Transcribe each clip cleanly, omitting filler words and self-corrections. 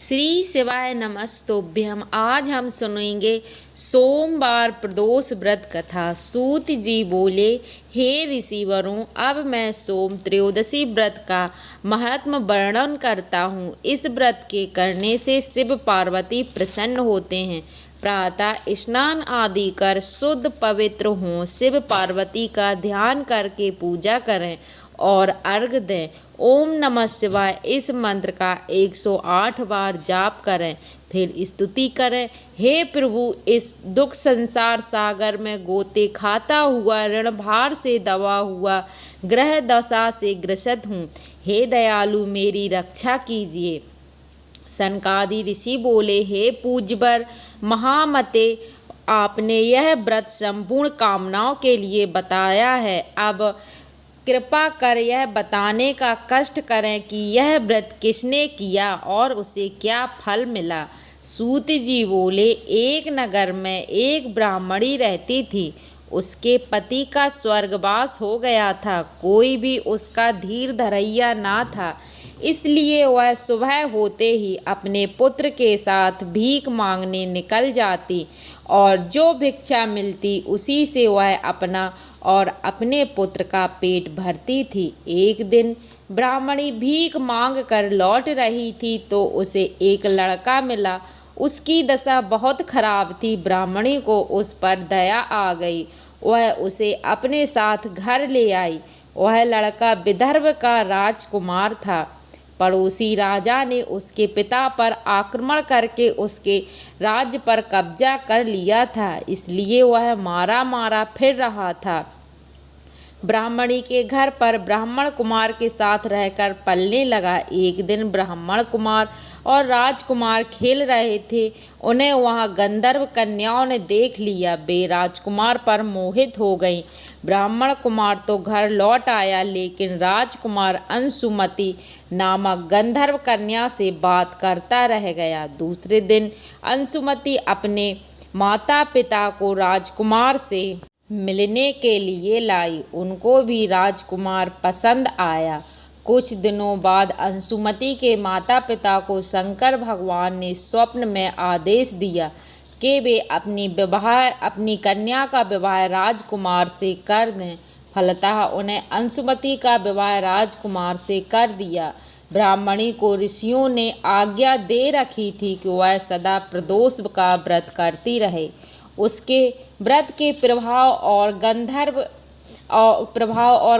श्री शिवाय नमस्तुभ्यम। आज हम सुनेंगे सोमवार प्रदोष व्रत कथा। सूत जी बोले, हे ऋषिवरों, अब मैं सोम त्रयोदशी व्रत का महात्म वर्णन करता हूँ। इस व्रत के करने से शिव पार्वती प्रसन्न होते हैं। प्रातः स्नान आदि कर शुद्ध पवित्र हों, शिव पार्वती का ध्यान करके पूजा करें और अर्घ्य दें। ओम नमः शिवाय इस मंत्र का 108 बार जाप करें, फिर स्तुति करें। हे प्रभु, इस दुख संसार सागर में गोते खाता हुआ, ऋण भार से दबा हुआ, ग्रह दशा से ग्रसित हूँ। हे दयालु, मेरी रक्षा कीजिए। सनकादि ऋषि बोले, हे पूज्यवर महामते, आपने यह व्रत संपूर्ण कामनाओं के लिए बताया है। अब कृपा कर यह बताने का कष्ट करें कि यह व्रत किसने किया और उसे क्या फल मिला। सूत जी बोले, एक नगर में एक ब्राह्मणी रहती थी। उसके पति का स्वर्गवास हो गया था। कोई भी उसका धीर धरैया ना था, इसलिए वह सुबह होते ही अपने पुत्र के साथ भीख मांगने निकल जाती और जो भिक्षा मिलती उसी से वह अपना और अपने पुत्र का पेट भरती थी। एक दिन ब्राह्मणी भीख मांग कर लौट रही थी तो उसे एक लड़का मिला। उसकी दशा बहुत खराब थी। ब्राह्मणी को उस पर दया आ गई। वह उसे अपने साथ घर ले आई। वह लड़का विदर्भ का राजकुमार था। पड़ोसी राजा ने उसके पिता पर आक्रमण करके उसके राज्य पर कब्जा कर लिया था, इसलिए वह मारा मारा फिर रहा था। ब्राह्मणी के घर पर ब्राह्मण कुमार के साथ रहकर पलने लगा। एक दिन ब्राह्मण कुमार और राजकुमार खेल रहे थे। उन्हें वहां गंधर्व कन्याओं ने देख लिया। वे राजकुमार पर मोहित हो गईं। ब्राह्मण कुमार तो घर लौट आया, लेकिन राजकुमार अंशुमति नामक गंधर्व कन्या से बात करता रह गया। दूसरे दिन अंशुमति अपने माता पिता को राजकुमार से मिलने के लिए लाई। उनको भी राजकुमार पसंद आया। कुछ दिनों बाद अंशुमति के माता पिता को शंकर भगवान ने स्वप्न में आदेश दिया कि वे अपनी कन्या का विवाह राजकुमार से कर दें। फलतः उन्हें अंशुमति का विवाह राजकुमार से कर दिया। ब्राह्मणी को ऋषियों ने आज्ञा दे रखी थी कि वह सदा प्रदोष का व्रत करती रहे। उसके व्रत के प्रभाव और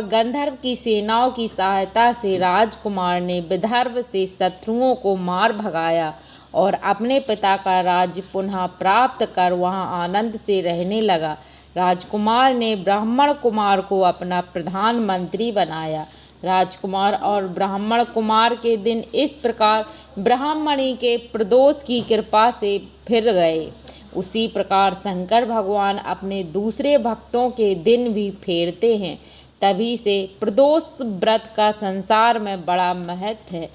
गंधर्व की सेनाओं की सहायता से राजकुमार ने विदर्भ से शत्रुओं को मार भगाया और अपने पिता का राज्य पुनः प्राप्त कर वहां आनंद से रहने लगा। राजकुमार ने ब्राह्मण कुमार को अपना प्रधानमंत्री बनाया। राजकुमार और ब्राह्मण कुमार के दिन इस प्रकार ब्राह्मणी के प्रदोष की कृपा से फिर गए। उसी प्रकार शंकर भगवान अपने दूसरे भक्तों के दिन भी फेरते हैं। तभी से प्रदोष व्रत का संसार में बड़ा महत्व है।